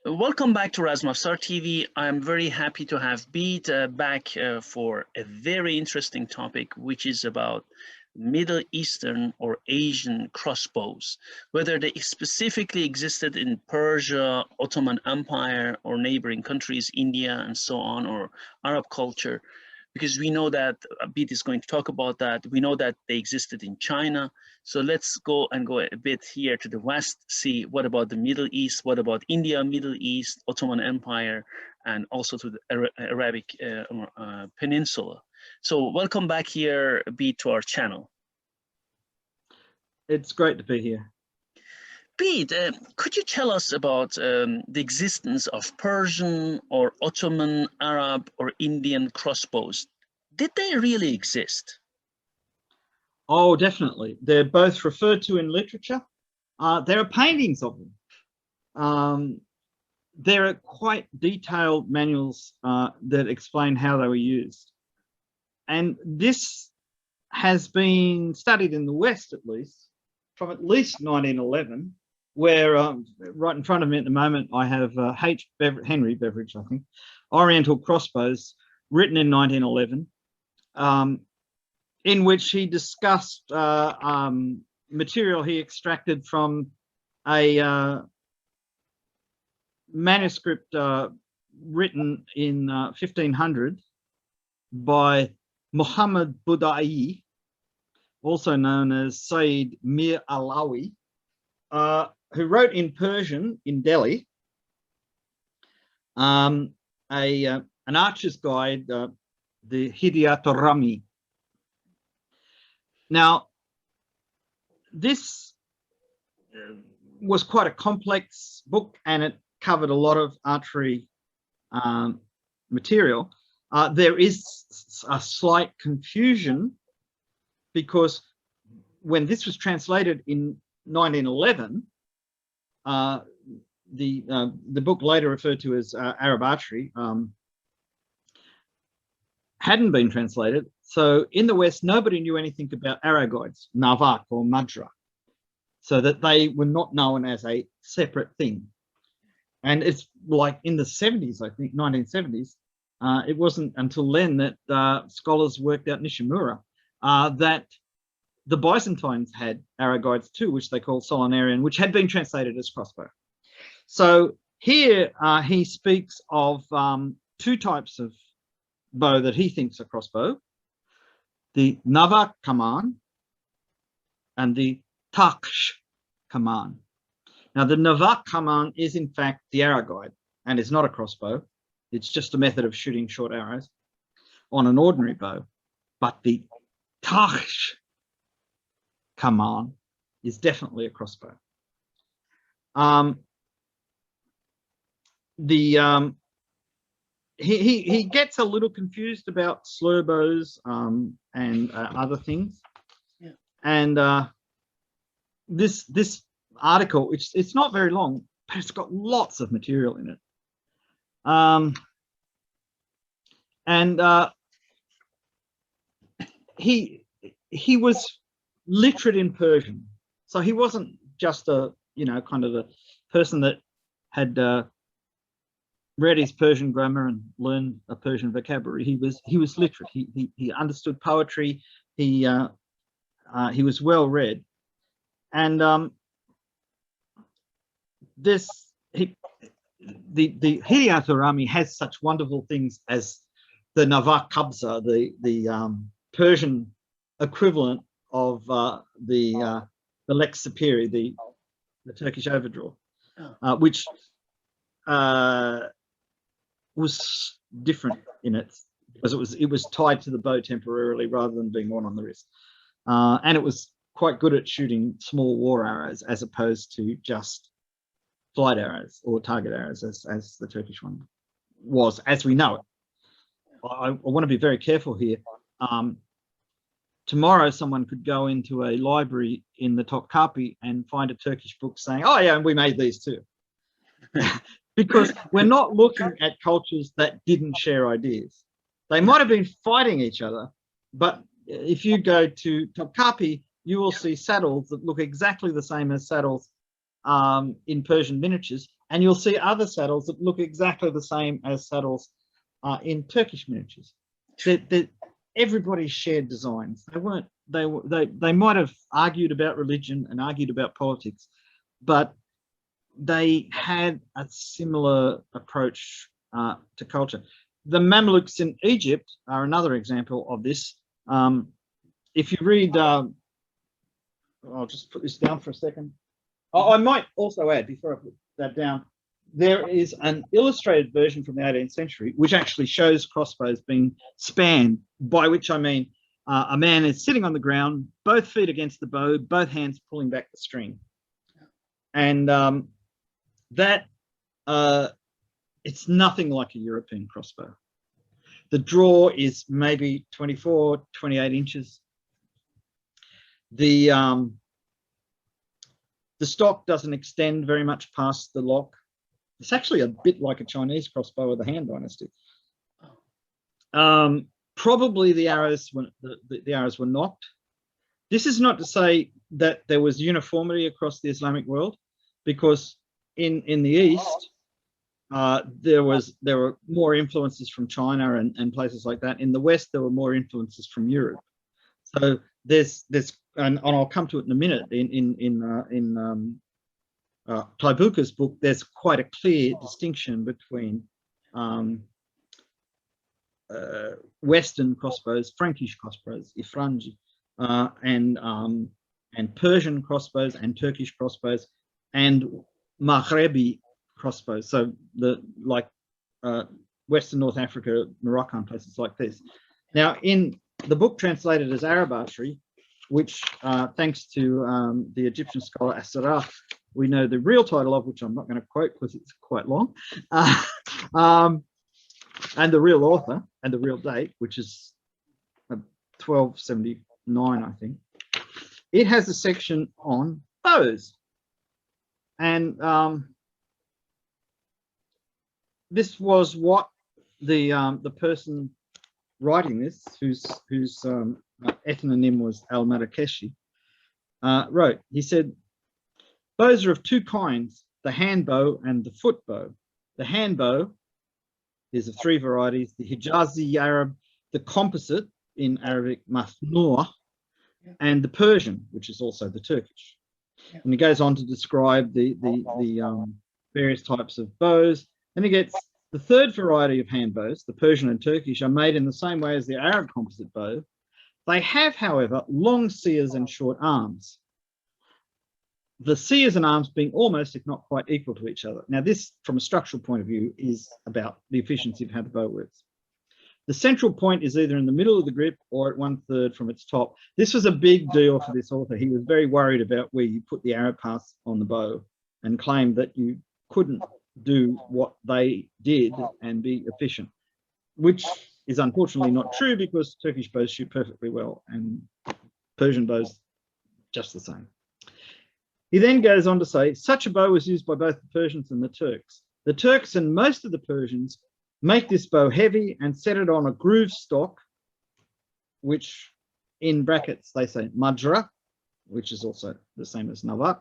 Welcome back to Razmafzar TV. I'm very happy to have Bede back for a very interesting topic, which is about Middle Eastern or Asian crossbows, whether they specifically existed in Persia, Ottoman Empire, or neighboring countries, India, and so on, or Arab culture. Because we know that Bede is going to talk about that. We know that they existed in China. So let's go a bit here to the west, see what about the Middle East, what about India, Middle East, Ottoman Empire, and also to the Arabic Peninsula. So welcome back here, Bede, to our channel. It's great to be here. Bede, could you tell us about the existence of Persian or Ottoman, Arab, or Indian crossbows? Did they really exist? Oh, definitely. They're both referred to in literature. There are paintings of them. There are quite detailed manuals that explain how they were used. And this has been studied in the West, at least, from at least 1911, where right in front of me at the moment, I have Henry Beveridge, I think, Oriental Crossbows, written in 1911, in which he discussed material he extracted from a manuscript written in 1500 by Muhammad Budai, also known as Sayyid Mir Alawi, who wrote in Persian in Delhi an archer's guide, the Hidayatul Rami. Now, this was quite a complex book, and it covered a lot of archery material. There is a slight confusion because when this was translated in 1911, the book later referred to as Arab Archery hadn't been translated. So in the West, nobody knew anything about arrow guides, Navak or Madra, so that they were not known as a separate thing. And it's like in the 70s, I think, 1970s, it wasn't until then that scholars worked out Nishimura that the Byzantines had arrow guides too, which they called Solinarian, which had been translated as crossbow. So here he speaks of two types of bow that he thinks are crossbow: the Navak kaman and the Taksh kaman. Now, the Navak kaman is in fact the arrow guide and it's not a crossbow. It's just a method of shooting short arrows on an ordinary bow. But the Taksh kaman is definitely a crossbow. He gets a little confused about slur bows and other things. Yeah. And this article, it's not very long, but it's got lots of material in it. He was literate in Persian, so he wasn't just a kind of a person that had read his Persian grammar and learned a Persian vocabulary. He was literate. He understood poetry. He was well read, and the Hidayatul Rami has such wonderful things as the Navak Kabza, the Persian equivalent of the Lex Superi, the Turkish overdraw, which was different in it because it was tied to the bow temporarily rather than being worn on the wrist, and it was quite good at shooting small war arrows as opposed to just flight arrows or target arrows as the Turkish one was, as we know it. I want to be very careful here. Tomorrow someone could go into a library in the Topkapi and find a Turkish book saying, oh yeah, and we made these too. Because we're not looking at cultures that didn't share ideas. They might have been fighting each other, but if you go to Topkapi, you will see saddles that look exactly the same as saddles in Persian miniatures, And you'll see other saddles that look exactly the same as saddles in Turkish miniatures. Everybody shared designs. They might have argued about religion and argued about politics, but they had a similar approach to culture. The Mamluks in Egypt are another example of this. If you read, I'll just put this down for a second. I might also add, before I put that down, there is an illustrated version from the 18th century which actually shows crossbows being spanned, by which I mean a man is sitting on the ground, both feet against the bow, both hands pulling back the string. And it's nothing like a European crossbow. The draw is maybe 24, 28 inches. The stock doesn't extend very much past the lock. It's actually a bit like a Chinese crossbow with a hand dynasty. Probably the arrows were nocked. This is not to say that there was uniformity across the Islamic world, because in the East there were more influences from China and places like that. In the West there were more influences from Europe. So there's and I'll come to it in a minute. In Taibuka's book, there's quite a clear distinction between Western crossbows, Frankish crossbows, Ifrangi, and Persian crossbows and Turkish crossbows and Maghrebi crossbows. So Western North Africa, Morocco, and places like this. Now, in the book translated as Arab Archery, which thanks to the Egyptian scholar Asarah, we know the real title of, which I'm not going to quote because it's quite long, and the real author and the real date, which is 1279, I think. It has a section on bows, and this was what the person writing this, whose ethnonym was Al-Marrakeshi, wrote. He said, bows are of two kinds, the hand bow and the foot bow. The hand bow is of three varieties: the Hijazi Arab, the composite, in Arabic Manouchehr, and the Persian, which is also the Turkish. And he goes on to describe the various types of bows. And he gets the third variety of hand bows, the Persian and Turkish, are made in the same way as the Arab composite bow. They have, however, long seers and short arms, the seers and arms being almost, if not quite, equal to each other. Now, this, from a structural point of view, is about the efficiency of how the bow works. The central point is either in the middle of the grip or at 1/3 from its top. This was a big deal for this author. He was very worried about where you put the arrow path on the bow, and claimed that you couldn't do what they did and be efficient, which is unfortunately not true, because Turkish bows shoot perfectly well and Persian bows just the same. He then goes on to say, such a bow was used by both the Persians and the Turks. The Turks and most of the Persians make this bow heavy and set it on a groove stock, which in brackets they say madra, which is also the same as navat,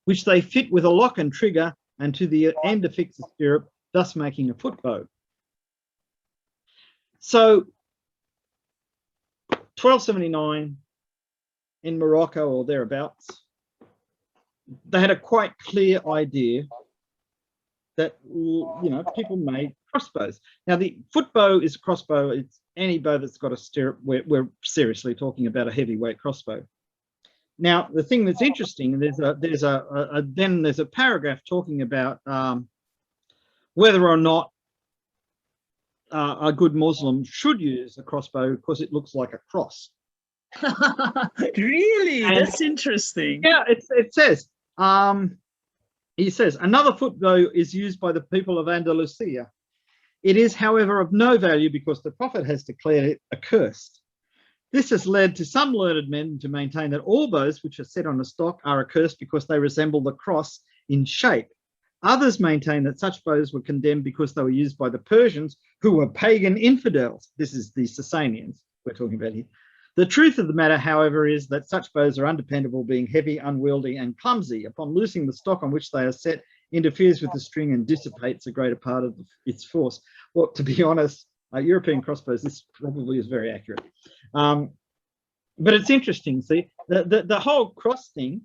which they fit with a lock and trigger, and to the end affix a stirrup, thus making a foot bow. So 1279 in Morocco or thereabouts, they had a quite clear idea that, you know, people made crossbows. Now, the foot bow is a crossbow. It's any bow that's got a stirrup. We're seriously talking about a heavyweight crossbow. Now, the thing that's interesting, there's a paragraph talking about whether or not a good Muslim should use a crossbow because it looks like a cross. Really? And that's interesting. Yeah, it says, he says, another foot bow is used by the people of Andalusia. It is, however, of no value because the Prophet has declared it accursed. This has led to some learned men to maintain that all bows which are set on a stock are accursed because they resemble the cross in shape. Others maintain that such bows were condemned because they were used by the Persians, who were pagan infidels. This is the Sasanians we're talking about here. The truth of the matter, however, is that such bows are undependable, being heavy, unwieldy, and clumsy. Upon loosing the stock on which they are set, interferes with the string and dissipates a greater part of its force. Well, to be honest, European crossbows, this probably is very accurate. But it's interesting, see, the whole cross thing,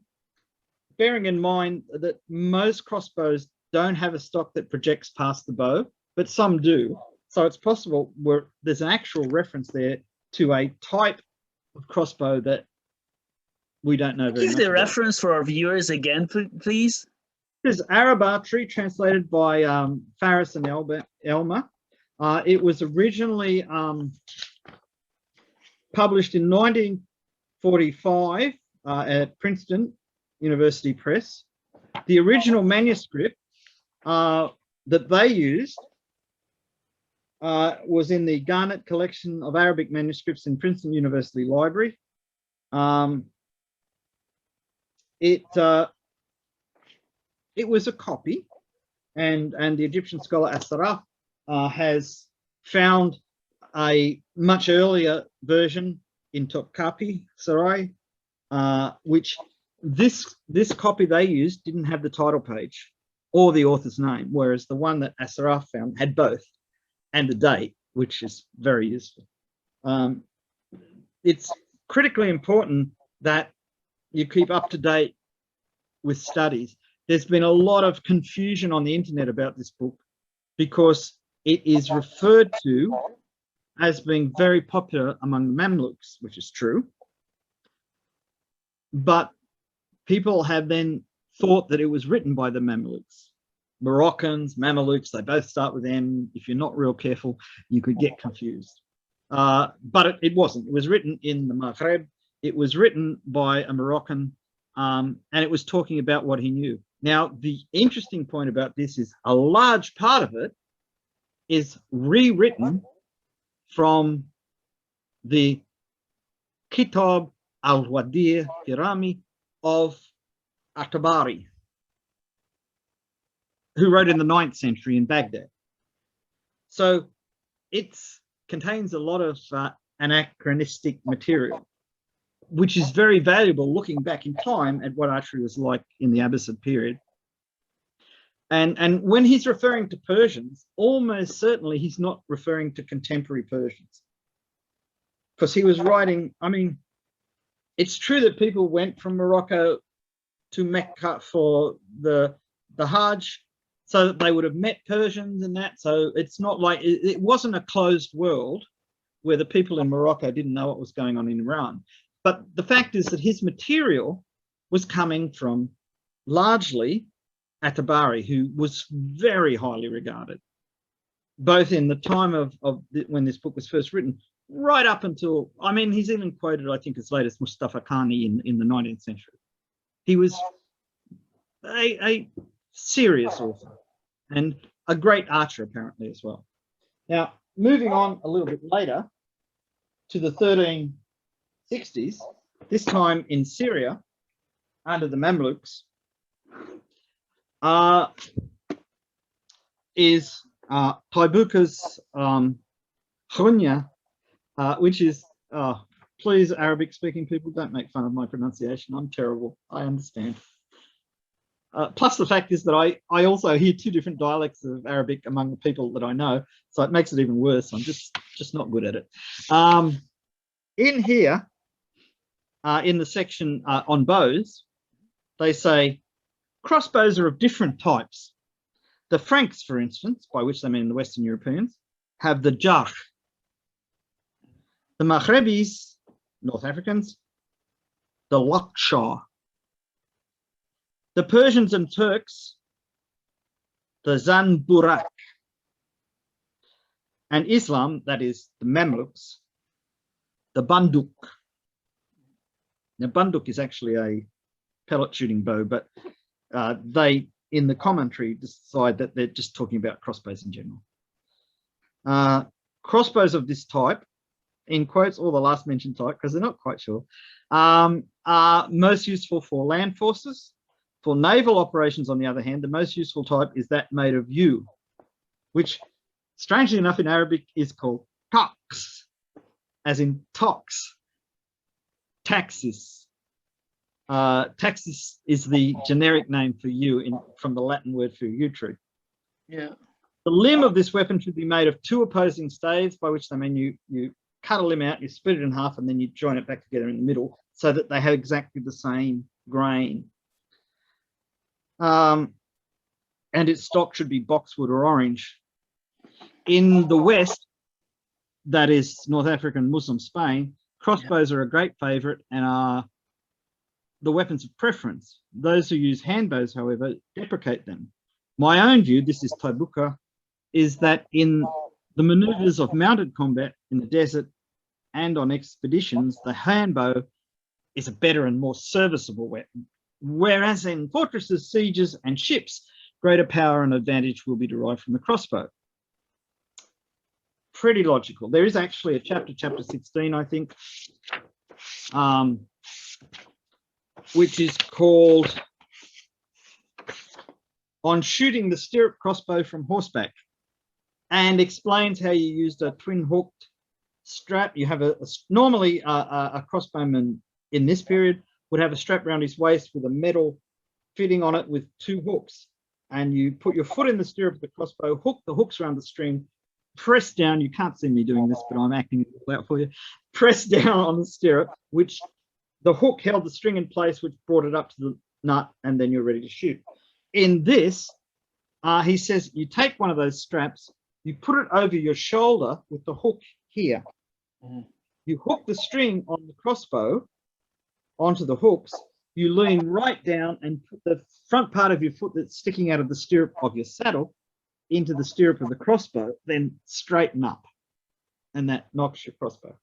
bearing in mind that most crossbows don't have a stock that projects past the bow, but some do. So it's possible where there's an actual reference there to a type of crossbow that we don't know very much Give the about. reference for our viewers again, please. This is Arab Archery, translated by Faris and Elmer. It was originally published in 1945 at Princeton University Press. The original manuscript that they used was in the Garnett Collection of Arabic Manuscripts in Princeton University Library. It was a copy, and the Egyptian scholar As-Sarraf has found a much earlier version in Topkapi Sarai, which this copy they used didn't have the title page or the author's name, whereas the one that As-Sarraf found had both and the date, which is very useful. It's critically important that you keep up to date with studies. There's been a lot of confusion on the internet about this book because it is referred to as being very popular among the Mamluks, which is true. But people have then thought that it was written by the Mamluks. Moroccans, Mamluks, they both start with M. If you're not real careful, you could get confused. But it wasn't. It was written in the Maghreb. It was written by a Moroccan, and it was talking about what he knew. Now, the interesting point about this is a large part of it is rewritten from the Kitab al-Wadir Hirami of At-Tabari, who wrote in the 9th century in Baghdad. So it contains a lot of anachronistic material, which is very valuable looking back in time at what archery was like in the Abbasid period. And when he's referring to Persians, almost certainly he's not referring to contemporary Persians, because he was writing, I mean, it's true that people went from Morocco to Mecca for the Hajj, so that they would have met Persians and that. So it's not like, it wasn't a closed world where the people in Morocco didn't know what was going on in Iran. But the fact is that his material was coming from largely At-Tabari, who was very highly regarded, both in the time of when this book was first written, right up until, I mean, he's even quoted, I think, as late as Mustafa Khani in the 19th century. He was a serious author and a great archer, apparently, as well. Now, moving on a little bit later to the 1360s, this time in Syria, under the Mamluks, is Taibuka's Khunya, which is, please, Arabic-speaking people, don't make fun of my pronunciation. I'm terrible. I understand. Plus the fact is that I also hear two different dialects of Arabic among the people that I know, so it makes it even worse. I'm just not good at it. In here, in the section on bows, they say crossbows are of different types. The Franks, for instance, by which they mean the Western Europeans, have the Jarh. The Maghrebis, North Africans, the Lakshar. The Persians and Turks, the Zanburak. And Islam, that is the Mamluks, the Banduk. Now, Banduk is actually a pellet shooting bow, but they, in the commentary, decide that they're just talking about crossbows in general. Crossbows of this type, in quotes, or the last mentioned type, because they're not quite sure, are most useful for land forces. For naval operations, on the other hand, the most useful type is that made of yew, which, strangely enough, in Arabic is called tox, as in tox, taxis. Taxis is the generic name for yew from the Latin word for yew tree. Yeah. The limb of this weapon should be made of 2 opposing staves, by which they mean you cut a limb out, you split it in half, and then you join it back together in the middle so that they have exactly the same grain. And its stock should be boxwood or orange. In the West, that is North Africa and Muslim Spain, crossbows are a great favourite and are the weapons of preference. Those who use handbows, however, deprecate them. My own view, this is Taibuka, is that in the manoeuvres of mounted combat in the desert and on expeditions, the handbow is a better and more serviceable weapon, whereas in fortresses, sieges, and ships, greater power and advantage will be derived from the crossbow. Pretty logical. There is actually a chapter 16, I think, which is called On Shooting the Stirrup Crossbow from Horseback, and explains how you used a twin hooked strap. You have normally a crossbowman in this period would have a strap around his waist with a metal fitting on it with 2 hooks, and you put your foot in the stirrup of the crossbow, hook the hooks around the string, press down. You can't see me doing this, but I'm acting it out for you. Press down on the stirrup, which the hook held the string in place, which brought it up to the nut, and then you're ready to shoot. In this, he says you take one of those straps, you put it over your shoulder with the hook here. You hook the string on the crossbow onto the hooks. You lean right down and put the front part of your foot that's sticking out of the stirrup of your saddle into the stirrup of the crossbow, then straighten up, and that knocks your crossbow.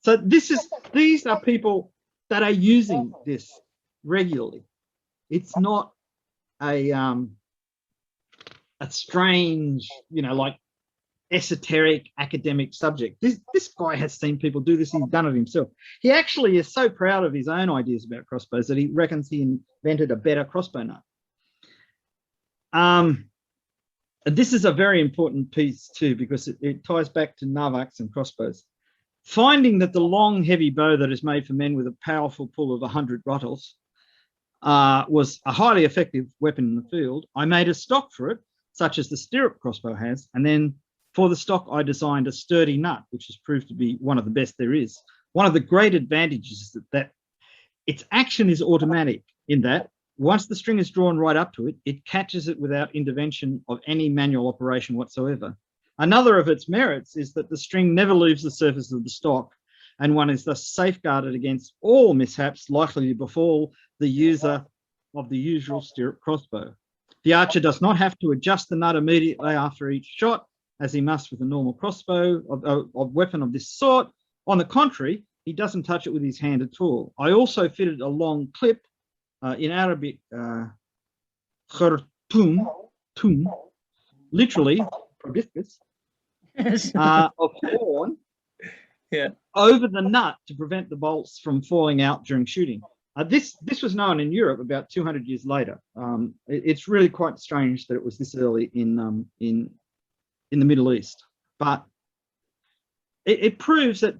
So these are people that are using this regularly. It's not a strange, like esoteric academic subject. This guy has seen people do this. He's done it himself. He actually is so proud of his own ideas about crossbows that he reckons he invented a better crossbow nut. And this is a very important piece too, because it ties back to navaks and crossbows. Finding that the long, heavy bow that is made for men with a powerful pull of 100 rattles was a highly effective weapon in the field, I made a stock for it, such as the stirrup crossbow has, and then for the stock I designed a sturdy nut, which has proved to be one of the best there is. One of the great advantages is that its action is automatic, in that once the string is drawn right up to it, it catches it without intervention of any manual operation whatsoever. Another of its merits is that the string never leaves the surface of the stock, and one is thus safeguarded against all mishaps likely to befall the user of the usual stirrup crossbow. The archer does not have to adjust the nut immediately after each shot, as he must with a normal crossbow of weapon of this sort. On the contrary, he doesn't touch it with his hand at all. I also fitted a long clip, in Arabic, khartoum, literally proboscis, of horn, over the nut to prevent the bolts from falling out during shooting. This was known in Europe about 200 years later. It's really quite strange that it was this early in the Middle East, but it proves that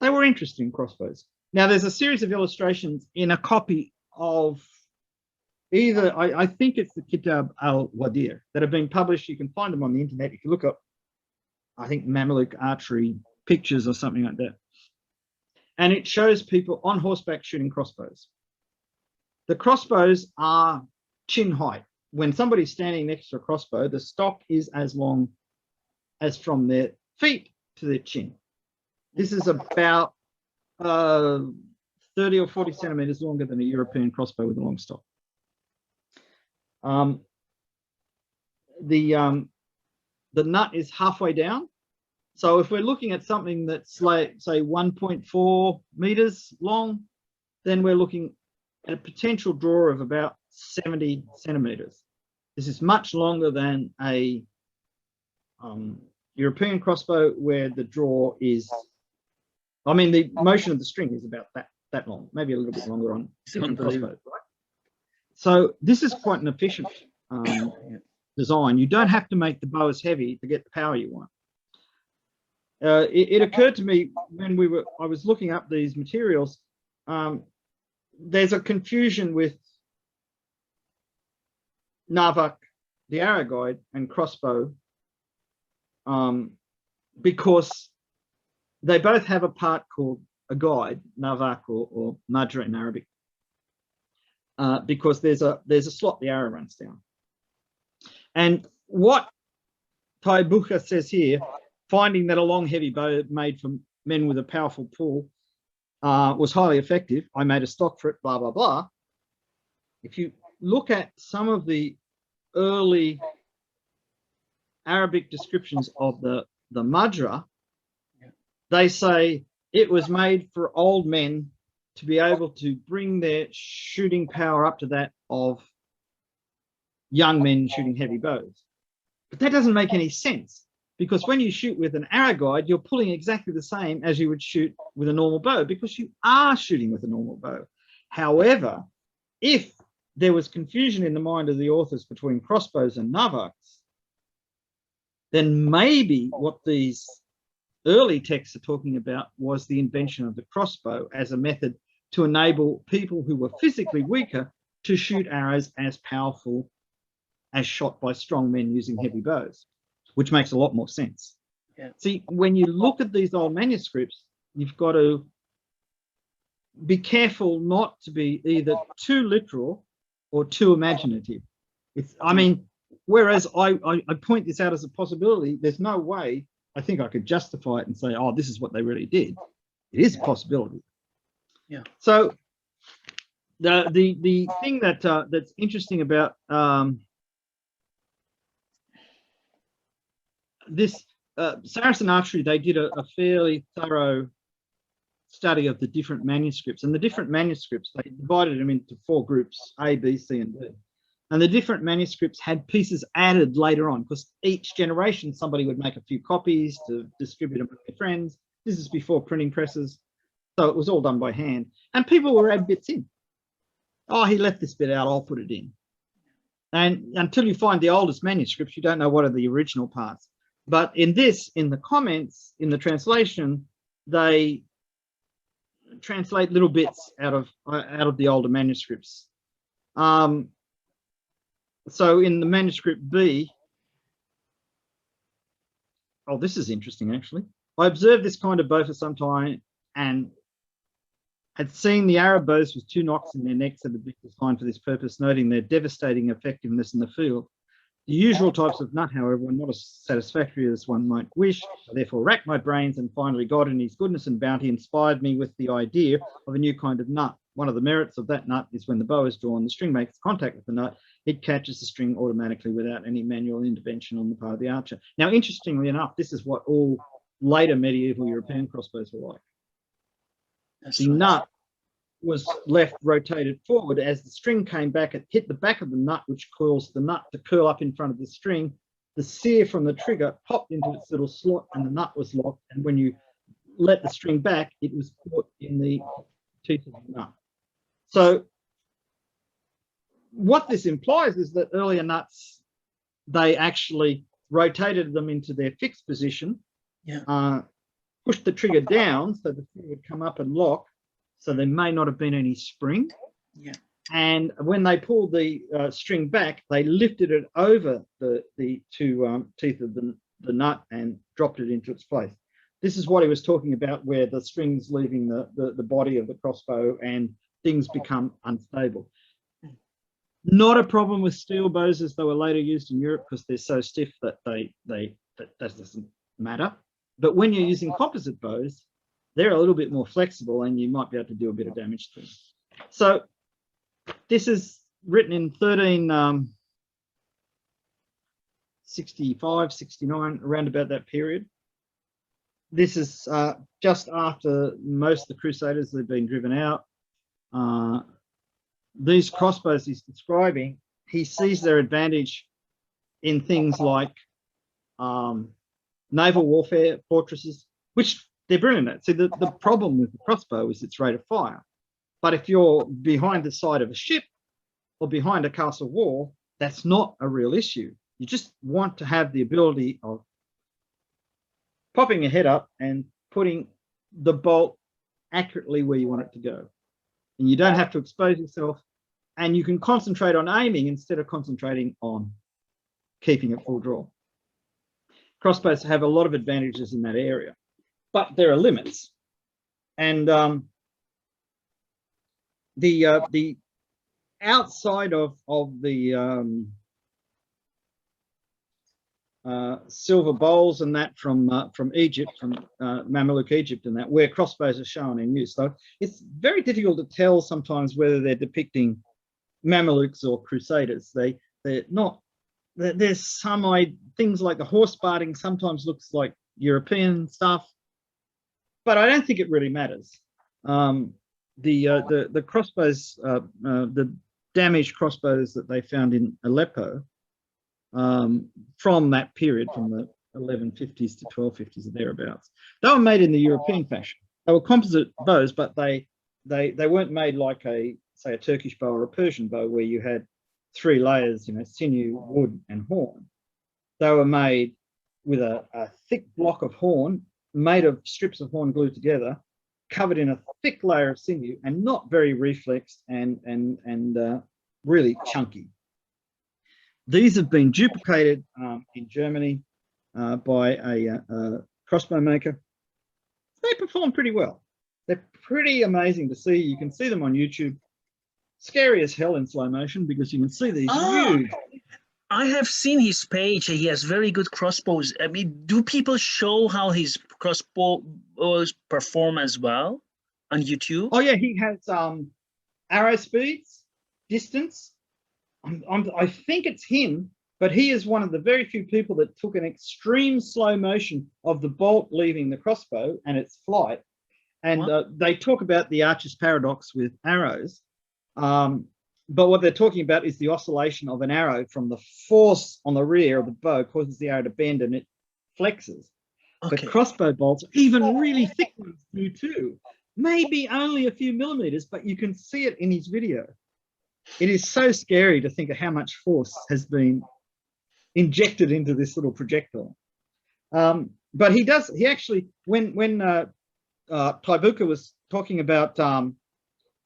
they were interesting crossbows. Now, there's a series of illustrations in a copy of either, I think it's the Kitab al-Wadir, that have been published. You can find them on the internet. You can look up, I think, Mamluk archery pictures or something like that. And it shows people on horseback shooting crossbows. The crossbows are chin height. When somebody's standing next to a crossbow, the stock is as long as from their feet to their chin. This is about 30 or 40 centimeters longer than a European crossbow with a long stock. The nut is halfway down. So if we're looking at something that's like, say, 1.4 meters long, then we're looking at a potential draw of about 70 centimeters. This is much longer than a European crossbow, where the draw is, the motion of the string is about that long, maybe a little bit longer on crossbows, right? So this is quite an efficient design. You don't have to make the bow as heavy to get the power you want. It occurred to me when I was looking up these materials, there's a confusion with Navak, the arrow guide, and crossbow, because they both have a part called a guide, Navak or Madra in Arabic, because there's a slot the arrow runs down. And what Taibucha says here, finding that a long heavy bow made from men with a powerful pull was highly effective, I made a stock for it, blah, blah, blah. If you look at some of the early Arabic descriptions of the Madra, they say it was made for old men to be able to bring their shooting power up to that of young men shooting heavy bows. But that doesn't make any sense, because when you shoot with an arrow guide, you're pulling exactly the same as you would shoot with a normal bow, because you are shooting with a normal bow. However, if there was confusion in the mind of the authors between crossbows and navaks, then maybe what these early texts are talking about was the invention of the crossbow as a method to enable people who were physically weaker to shoot arrows as powerful as shot by strong men using heavy bows, which makes a lot more sense. Yeah. See, when you look at these old manuscripts, you've got to be careful not to be either too literal or too imaginative. I mean, whereas I point this out as a possibility, there's no way I think I could justify it and say, oh, this is what they really did. It is a possibility. Yeah. So the thing that's interesting about this Saracen Archery, they did a fairly thorough study of the different manuscripts, and the different manuscripts, they divided them into 4 groups, A, B, C, and D. And the different manuscripts had pieces added later on, because each generation somebody would make a few copies to distribute them with their friends. This is before printing presses, so it was all done by hand. And people would add bits in. Oh, he left this bit out, I'll put it in. And until you find the oldest manuscripts, you don't know what are the original parts. But in this, in the comments, in the translation, they translate little bits out of the older manuscripts. So in the manuscript B, oh, this is interesting actually. I observed this kind of bow for some time and had seen the Arab bows with 2 knocks in their necks that had been designed for this purpose, noting their devastating effectiveness in the field. The usual types of nut, however, were not as satisfactory as one might wish. I therefore racked my brains, and finally God in his goodness and bounty inspired me with the idea of a new kind of nut. One of the merits of that nut is when the bow is drawn, the string makes contact with the nut, it catches the string automatically without any manual intervention on the part of the archer. Now, interestingly enough, this is what all later medieval European crossbows were like. That's the right. nut was left rotated forward. As the string came back, it hit the back of the nut, which caused the nut to curl up in front of the string. The sear from the trigger popped into its little slot and the nut was locked. And when you let the string back, it was caught in the teeth of the nut. So what this implies is that earlier nuts, they actually rotated them into their fixed position, pushed the trigger down so the thing would come up and lock. So there may not have been any spring. Yeah. And when they pulled the string back, they lifted it over the 2 teeth of the nut and dropped it into its place. This is what he was talking about, where the string's leaving the body of the crossbow and things become unstable. Not a problem with steel bows as they were later used in Europe, because they're so stiff that that doesn't matter. But when you're using composite bows, they're a little bit more flexible and you might be able to do a bit of damage to them. So this is written in 1365, 69, around about that period. This is just after most of the Crusaders had been driven out. These crossbows he's describing, he sees their advantage in things like naval warfare, fortresses, which they're brilliant at. See, the problem with the crossbow is its rate of fire. But if you're behind the side of a ship or behind a castle wall, that's not a real issue. You just want to have the ability of popping your head up and putting the bolt accurately where you want it to go. and you don't have to expose yourself, and you can concentrate on aiming instead of concentrating on keeping it full draw. Crossbows have a lot of advantages in that area, but there are limits. And the outside of the silver bowls and that from Egypt, from Mamluk Egypt, and that where crossbows are shown in use. So it's very difficult to tell sometimes whether they're depicting Mamluks or Crusaders. They're not. There's some things like the horse barding sometimes looks like European stuff, but I don't think it really matters. The crossbows, the damaged crossbows that they found in Aleppo from that period, from the 1150s to 1250s or thereabouts, they were made in the European fashion. They were composite bows, but they weren't made like say a Turkish bow or a Persian bow where you had 3 layers, sinew, wood, and horn. They were made with a thick block of horn, made of strips of horn glued together, covered in a thick layer of sinew, and not very reflexed and really chunky. These have been duplicated in Germany by a crossbow maker. They perform pretty well. They're pretty amazing to see. You can see them on YouTube. Scary as hell in slow motion because you can see these huge. I have seen his page. He has very good crossbows. I mean, do people show how his crossbows perform as well on YouTube? Oh yeah, he has arrow speeds, distance. I think it's him, but he is one of the very few people that took an extreme slow motion of the bolt leaving the crossbow and its flight. And they talk about the archer's paradox with arrows. But what they're talking about is the oscillation of an arrow from the force on the rear of the bow causes the arrow to bend and it flexes. Okay. But crossbow bolts, even really thick ones, do too. Maybe only a few millimeters, but you can see it in his video. It is so scary to think of how much force has been injected into this little projectile. But he actually, when Taibuka was talking about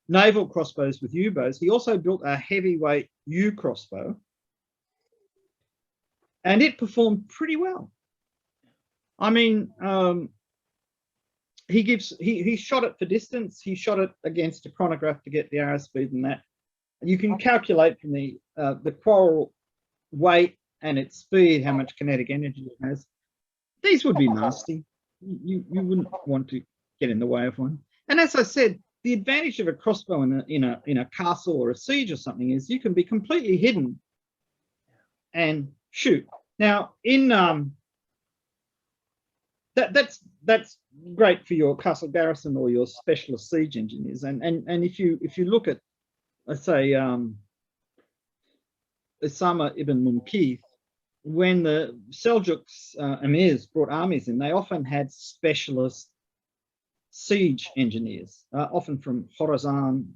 naval crossbows with U-bows, he also built a heavyweight U crossbow, and it performed pretty well. I mean, he shot it for distance. He shot it against a chronograph to get the arrow speed and that. You can calculate from the quarrel weight and its speed how much kinetic energy it has. These would be nasty. You wouldn't want to get in the way of one. And as I said, the advantage of a crossbow in a castle or a siege or something is you can be completely hidden and shoot. Now, in that's great for your castle garrison or your specialist siege engineers. And if you look at, let's say, Osama ibn Munkith, when the Seljuks emirs brought armies in, they often had specialist siege engineers, often from Khorasan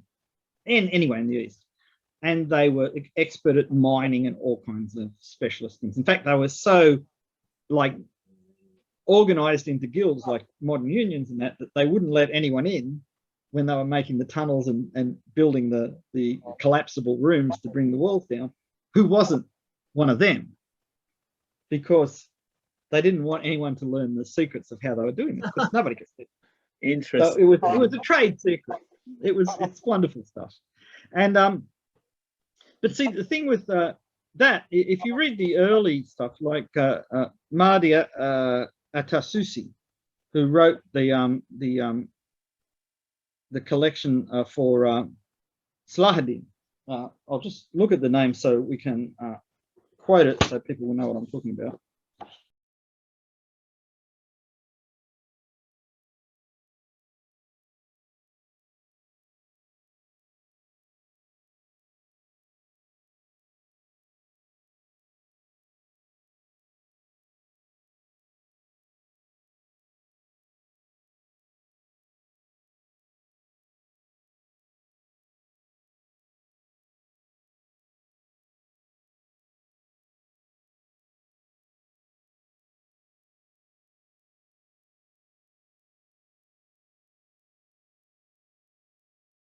and anywhere in the east, and they were expert at mining and all kinds of specialist things. In fact, they were so organized into guilds like modern unions and that they wouldn't let anyone in when they were making the tunnels and building the collapsible rooms to bring the walls down, who wasn't one of them, because they didn't want anyone to learn the secrets of how they were doing this, because nobody could see it. Interesting. So it was a trade secret. It's wonderful stuff. And but see, the thing with that, if you read the early stuff like Mahdi Atasusi, who wrote the collection for Salahuddin, I'll just look at the name so we can quote it so people will know what I'm talking about.